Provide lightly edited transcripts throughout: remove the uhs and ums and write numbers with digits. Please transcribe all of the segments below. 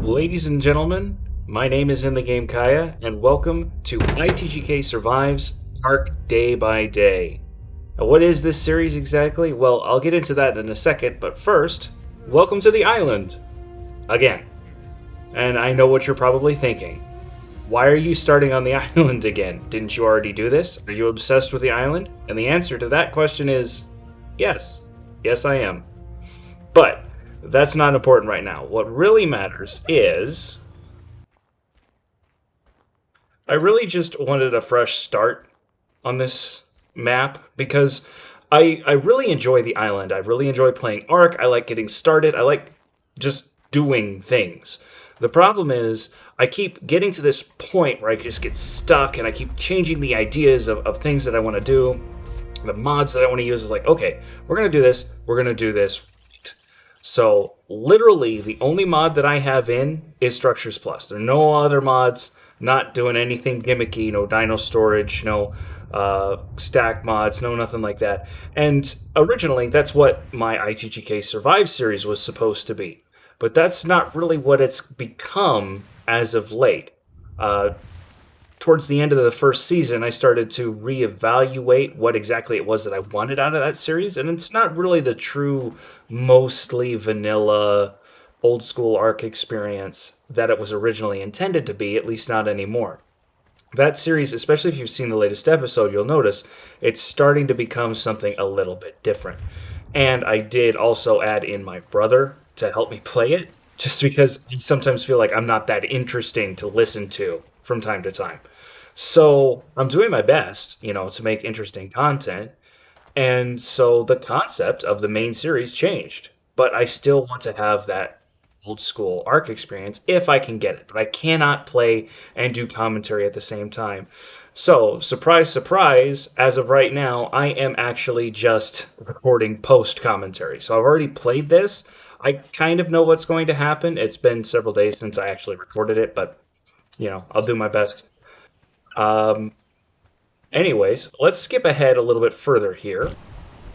Ladies and gentlemen, my name is In the Game Kaya, and welcome to ITGK Survives Ark Day by Day. Now, what is this series exactly? Well, I'll get into that in a second, but first, welcome to the island. Again. And I know what you're probably thinking. Why are you starting on the island again? Didn't you already do this? Are you obsessed with the island? And the answer to that question is yes. Yes, I am. But that's not important right now. What really matters is I really just wanted a fresh start on this map because I really enjoy the island. I really enjoy playing Ark. I like getting started. I like just doing things. The problem is I keep getting to this point where I just get stuck and I keep changing the ideas of things that I want to do. The mods that I want to use is like, okay, we're going to do this. We're going to do this. So literally the only mod that I have in is Structures Plus. There are no other mods, not doing anything gimmicky, no dino storage, no stack mods, no nothing like that. And originally that's what my ITGK Survive series was supposed to be. But that's not really what it's become as of late. Towards the end of the first season, I started to reevaluate what exactly it was that I wanted out of that series, and it's not really the true, mostly vanilla, old school Ark experience that it was originally intended to be, at least not anymore. That series, especially if you've seen the latest episode, you'll notice it's starting to become something a little bit different. And I did also add in my brother to help me play it, just because I sometimes feel like I'm not that interesting to listen to from time to time. So I'm doing my best, to make interesting content. And so the concept of the main series changed. But I still want to have that old school Ark experience if I can get it. But I cannot play and do commentary at the same time. So, surprise, surprise, as of right now, I am actually just recording post commentary. So I've already played this. I kind of know what's going to happen. It's been several days since I actually recorded it, but I'll do my best. Anyways, let's skip ahead a little bit further here.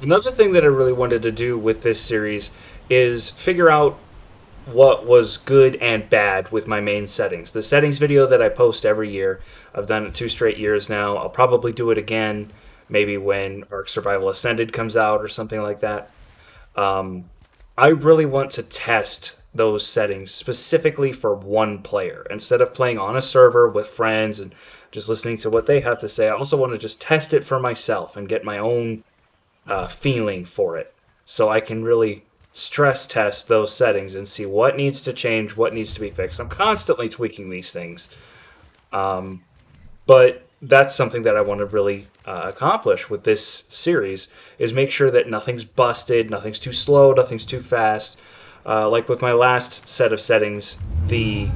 Another thing that I really wanted to do with this series is figure out what was good and bad with my main settings. The settings video that I post every year, I've done it 2 straight years now. I'll probably do it again, maybe when Ark Survival Ascended comes out or something like that. I really want to test those settings specifically for one player. Instead of playing on a server with friends and just listening to what they have to say, I also want to just test it for myself and get my own feeling for it. So I can really stress test those settings and see what needs to change, what needs to be fixed. I'm constantly tweaking these things. But that's something that I want to really accomplish with this series, is make sure that nothing's busted, nothing's too slow, nothing's too fast. Like with my last set of settings, the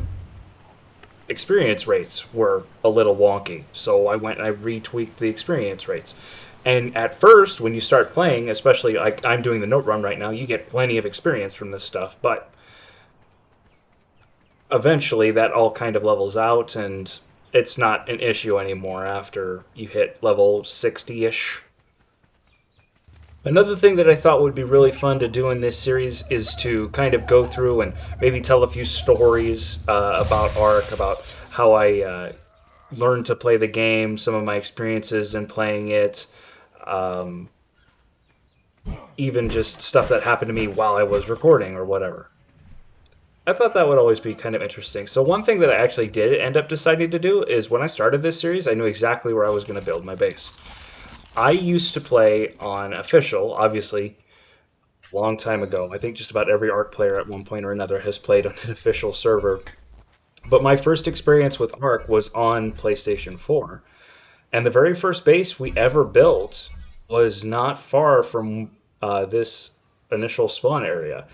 experience rates were a little wonky. So I went and I retweaked the experience rates. And at first, when you start playing, especially like I'm doing the note run right now, you get plenty of experience from this stuff. But eventually that all kind of levels out and it's not an issue anymore after you hit level 60-ish. Another thing that I thought would be really fun to do in this series is to kind of go through and maybe tell a few stories about Ark, about how I learned to play the game, some of my experiences in playing it, even just stuff that happened to me while I was recording or whatever. I thought that would always be kind of interesting. So one thing that I actually did end up deciding to do is when I started this series, I knew exactly where I was going to build my base. I used to play on Official, obviously, a long time ago. I think just about every Ark player at one point or another has played on an Official server. But my first experience with Ark was on PlayStation 4. And the very first base we ever built was not far from this initial spawn area.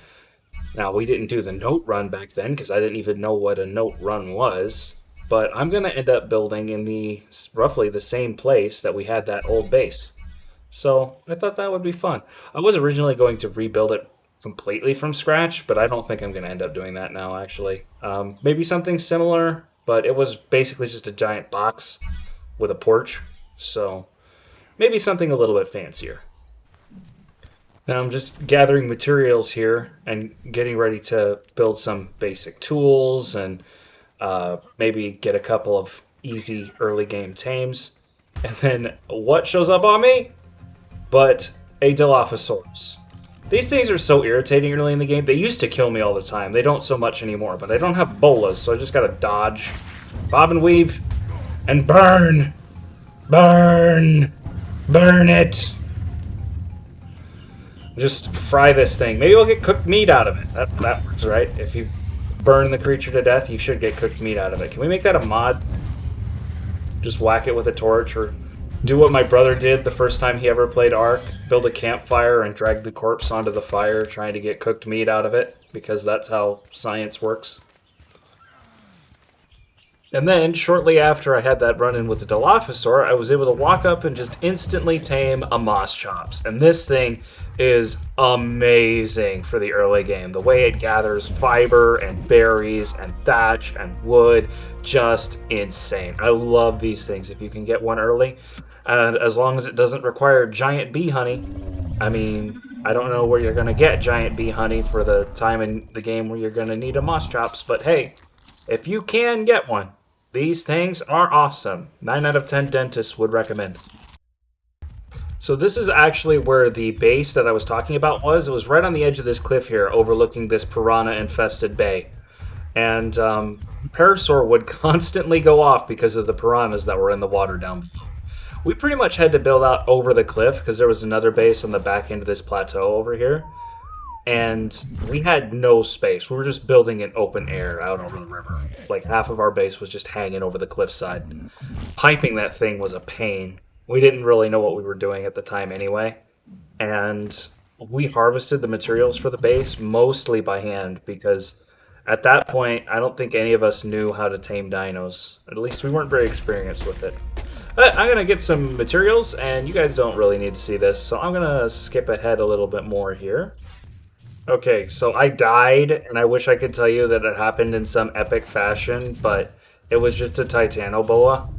Now, we didn't do the note run back then because I didn't even know what a note run was. But I'm going to end up building in the roughly the same place that we had that old base. So I thought that would be fun. I was originally going to rebuild it completely from scratch, but I don't think I'm going to end up doing that now, actually. Maybe something similar, but it was basically just a giant box with a porch. So maybe something a little bit fancier. Now I'm just gathering materials here and getting ready to build some basic tools and maybe get a couple of easy early game tames. And then what shows up on me? But a Dilophosaurus. These things are so irritating early in the game. They used to kill me all the time. They don't so much anymore, but I don't have bolas, so I just gotta dodge, bob and weave, and burn! Burn! Burn it! Just fry this thing. Maybe we'll get cooked meat out of it. That works, right? If you burn the creature to death, you should get cooked meat out of it. Can we make that a mod? Just whack it with a torch, or do what my brother did the first time he ever played Ark. Build a campfire and drag the corpse onto the fire, trying to get cooked meat out of it, because that's how science works. And then, shortly after I had that run-in with the Dilophosaur, I was able to walk up and just instantly tame a Moschops. And this thing is amazing for the early game. The way it gathers fiber and berries and thatch and wood, just insane. I love these things if you can get one early. And as long as it doesn't require giant bee honey. I mean, I don't know where you're going to get giant bee honey for the time in the game where you're going to need a Moschops, but hey, if you can get one, these things are awesome. 9 out of 10 dentists would recommend. So this is actually where the base that I was talking about was. It was right on the edge of this cliff here, overlooking this piranha-infested bay. And Parasaur would constantly go off because of the piranhas that were in the water down below. We pretty much had to build out over the cliff because there was another base on the back end of this plateau over here. And we had no space. We were just building in open air out over the river. Like, half of our base was just hanging over the cliffside. Piping that thing was a pain. We didn't really know what we were doing at the time anyway. And we harvested the materials for the base mostly by hand because at that point, I don't think any of us knew how to tame dinos. At least we weren't very experienced with it. But I'm going to get some materials, and you guys don't really need to see this, so I'm going to skip ahead a little bit more here. Okay, so I died, and I wish I could tell you that it happened in some epic fashion, but it was just a Titanoboa,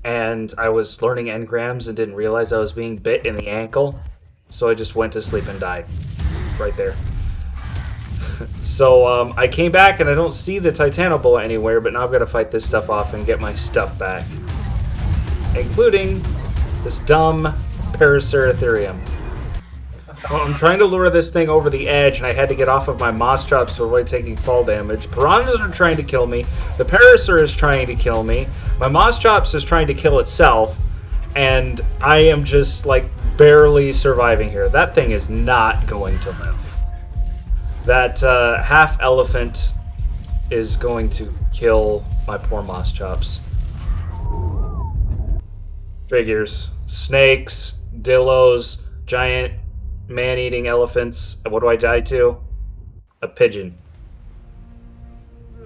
and I was learning engrams and didn't realize I was being bit in the ankle, so I just went to sleep and died. Right there. So, I came back, and I don't see the Titanoboa anywhere, but now I've got to fight this stuff off and get my stuff back. Including this dumb Paraceratherium. Well, I'm trying to lure this thing over the edge, and I had to get off of my Moschops to avoid taking fall damage. Piranhas are trying to kill me. The Parasaur is trying to kill me. My Moschops is trying to kill itself, and I am just, like, barely surviving here. That thing is not going to live. That half-elephant is going to kill my poor Moschops. Figures. Snakes, dillos, giant man-eating elephants. What do I die to? A pigeon.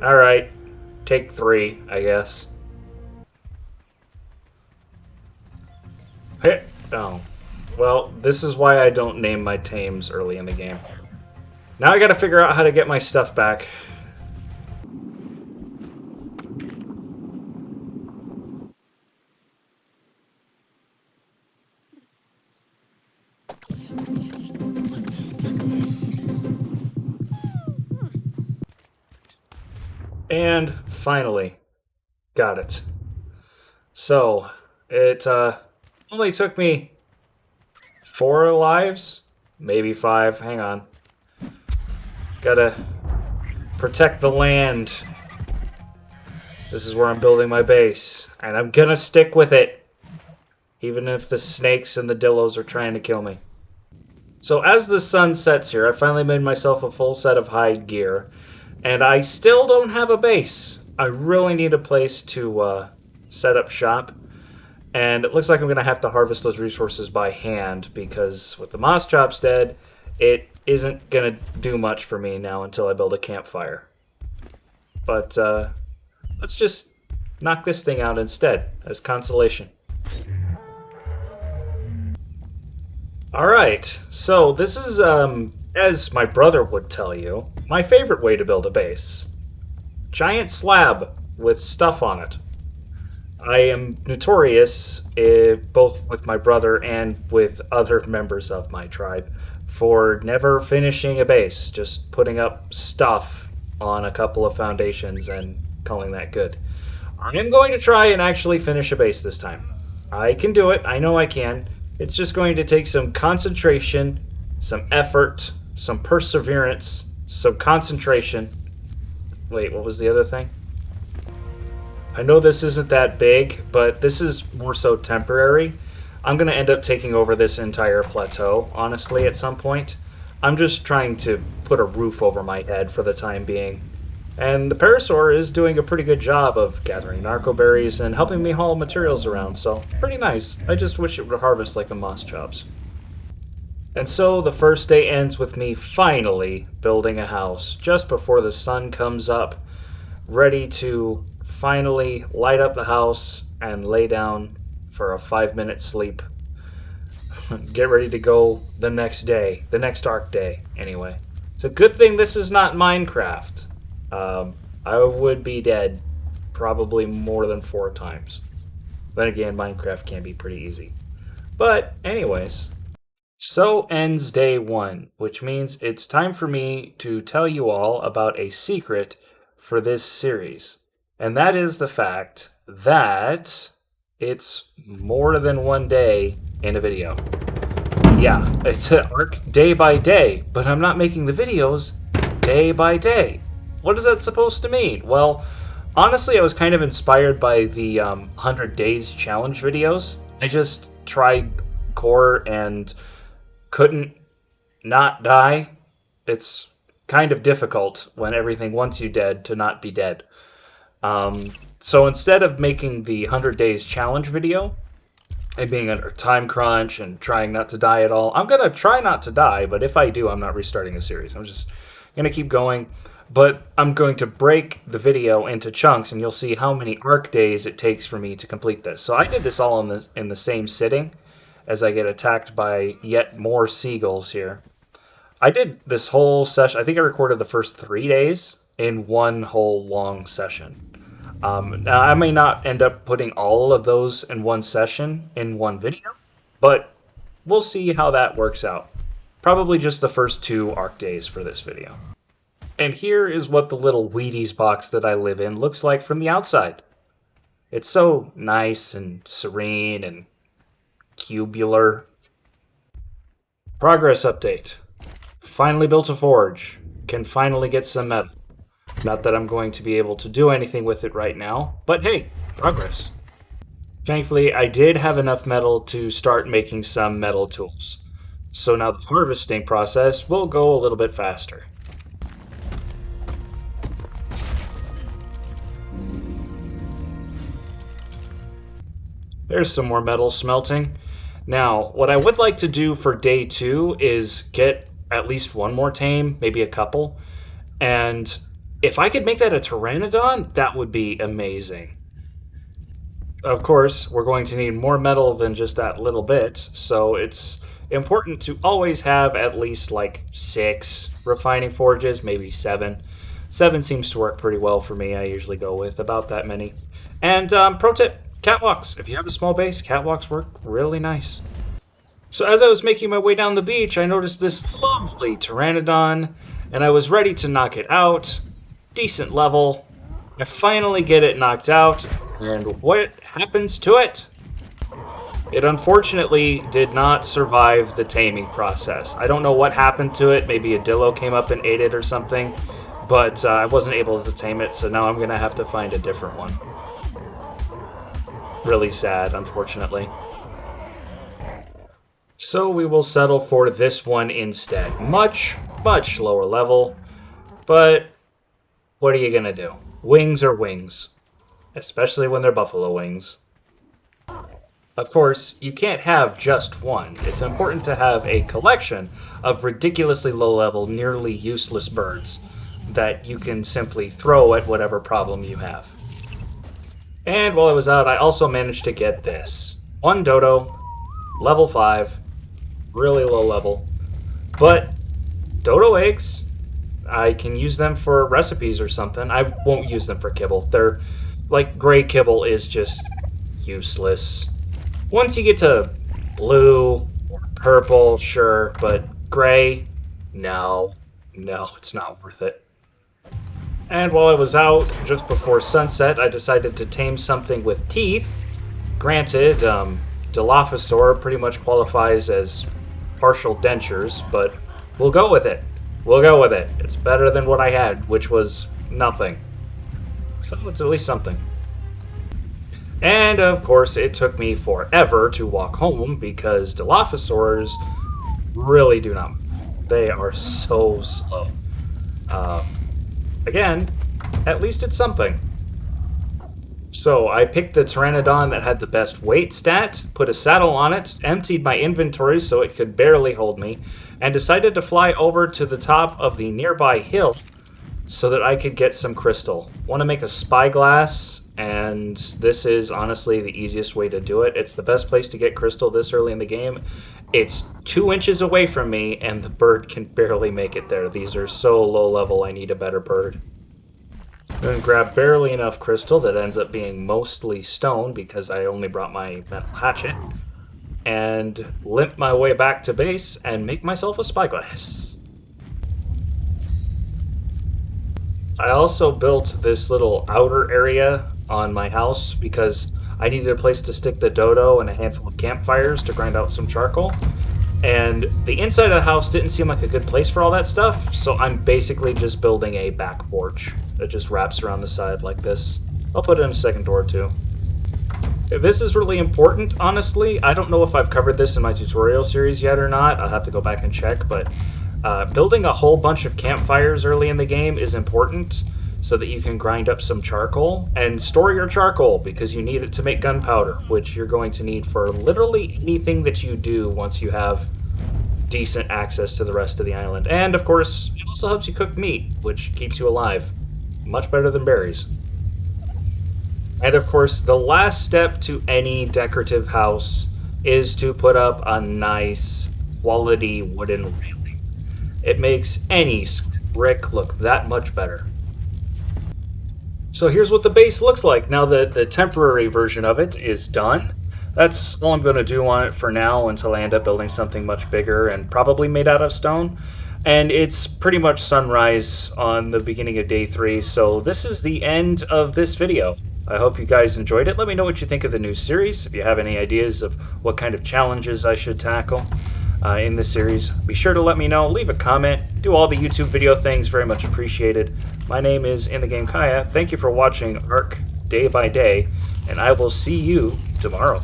Alright. Take 3, I guess. Hey. Oh. Well, this is why I don't name my tames early in the game. Now I gotta figure out how to get my stuff back. And finally, got it. So, it only took me 4 lives, maybe 5, hang on. Gotta protect the land. This is where I'm building my base, and I'm gonna stick with it, even if the snakes and the dillos are trying to kill me. So as the sun sets here, I finally made myself a full set of hide gear. And I still don't have a base. I really need a place to set up shop. And it looks like I'm going to have to harvest those resources by hand because with the Moschops dead, it isn't going to do much for me now until I build a campfire. But let's just knock this thing out instead as consolation. Alright, so this is, as my brother would tell you, my favorite way to build a base. Giant slab with stuff on it. I am notorious, both with my brother and with other members of my tribe, for never finishing a base, just putting up stuff on a couple of foundations and calling that good. I am going to try and actually finish a base this time. I can do it. I know I can. It's just going to take some concentration, some effort, some perseverance, some concentration. Wait, what was the other thing? I know this isn't that big, but this is more so temporary. I'm going to end up taking over this entire plateau, honestly, at some point. I'm just trying to put a roof over my head for the time being. And the Parasaur is doing a pretty good job of gathering narco berries and helping me haul materials around, so pretty nice. I just wish it would harvest like a Moschops. And so the first day ends with me finally building a house, just before the sun comes up, ready to finally light up the house and lay down for a 5-minute sleep. Get ready to go the next day, the next Ark day, anyway. It's a good thing this is not Minecraft. I would be dead probably more than 4 times. Then again, Minecraft can be pretty easy. But anyways, so ends day 1, which means it's time for me to tell you all about a secret for this series. And that is the fact that it's more than 1 day in a video. Yeah, it's an Ark day by day, but I'm not making the videos day by day. What is that supposed to mean? Well, honestly, I was kind of inspired by the 100 Days Challenge videos. I just tried core and couldn't not die. It's kind of difficult when everything wants you dead to not be dead. So instead of making the 100 Days Challenge video and being under time crunch and trying not to die at all, I'm going to try not to die, but if I do, I'm not restarting the series. I'm just going to keep going. But I'm going to break the video into chunks, and you'll see how many Ark days it takes for me to complete this. So I did this all in the same sitting as I get attacked by yet more seagulls here. I did this whole session. I think I recorded the first 3 days in one whole long session. Now, I may not end up putting all of those in one session in one video, but we'll see how that works out. Probably just the first 2 Ark days for this video. And here is what the little Wheaties box that I live in looks like from the outside. It's so nice and serene and cubular. Progress update. Finally built a forge. Can finally get some metal. Not that I'm going to be able to do anything with it right now, but hey, progress. Thankfully, I did have enough metal to start making some metal tools. So now the harvesting process will go a little bit faster. There's some more metal smelting. Now, what I would like to do for day 2 is get at least one more tame, maybe a couple. And if I could make that a Pteranodon, that would be amazing. Of course, we're going to need more metal than just that little bit, so it's important to always have at least like 6 refining forges, maybe 7. 7 seems to work pretty well for me. I usually go with about that many. And pro tip, catwalks. If you have a small base, catwalks work really nice. So as I was making my way down the beach, I noticed this lovely Pteranodon, and I was ready to knock it out. Decent level. I finally get it knocked out, and what happens to it? It unfortunately did not survive the taming process. I don't know what happened to it. Maybe a Dillo came up and ate it or something, but I wasn't able to tame it, so now I'm going to have to find a different one. Really sad, unfortunately. So we will settle for this one instead. Much, much lower level, but what are you going to do? Wings are wings, especially when they're buffalo wings. Of course, you can't have just one. It's important to have a collection of ridiculously low-level, nearly useless birds that you can simply throw at whatever problem you have. And while I was out, I also managed to get this. One dodo, level 5, really low level. But dodo eggs, I can use them for recipes or something. I won't use them for kibble. They're like gray kibble is just useless. Once you get to blue or purple, sure, but Gray, no, no, it's not worth it. And while I was out, just before sunset, I decided to tame something with teeth. Granted, Dilophosaur pretty much qualifies as partial dentures, but we'll go with it. We'll go with it. It's better than what I had, which was nothing. So it's at least something. And of course, it took me forever to walk home because Dilophosaurs really do not move. They are so slow. Again, at least it's something. So I picked the Pteranodon that had the best weight stat, put a saddle on it, emptied my inventory so it could barely hold me, and decided to fly over to the top of the nearby hill so that I could get some crystal. Want to make a spyglass, and this is honestly the easiest way to do it. It's the best place to get crystal this early in the game. It's 2 inches away from me, and the bird can barely make it there. These are so low level, I need a better bird. Then grab barely enough crystal that ends up being mostly stone because I only brought my metal hatchet, and limp my way back to base and make myself a spyglass. I also built this little outer area on my house because I needed a place to stick the dodo and a handful of campfires to grind out some charcoal. And the inside of the house didn't seem like a good place for all that stuff, so I'm basically just building a back porch that just wraps around the side like this. I'll put in a second door too. This is really important, honestly. I don't know if I've covered this in my tutorial series yet or not. I'll have to go back and check, but building a whole bunch of campfires early in the game is important so that you can grind up some charcoal and store your charcoal because you need it to make gunpowder, which you're going to need for literally anything that you do once you have decent access to the rest of the island. And of course, it also helps you cook meat, which keeps you alive. Much better than berries. And of course, the last step to any decorative house is to put up a nice quality wooden railing. It makes any brick look that much better. So here's what the base looks like now that the temporary version of it is done. That's all I'm going to do on it for now until I end up building something much bigger and probably made out of stone. And it's pretty much sunrise on the beginning of day 3, so this is the end of this video. I hope you guys enjoyed it. Let me know what you think of the new series. If you have any ideas of what kind of challenges I should tackle in this series, be sure to let me know. Leave a comment. Do all the YouTube video things. Very much appreciated. My name is InTheGameKaya. Thank you for watching Ark Day by Day, and I will see you tomorrow.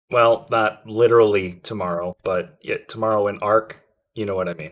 Well, not literally tomorrow, but yeah, tomorrow in Ark, you know what I mean.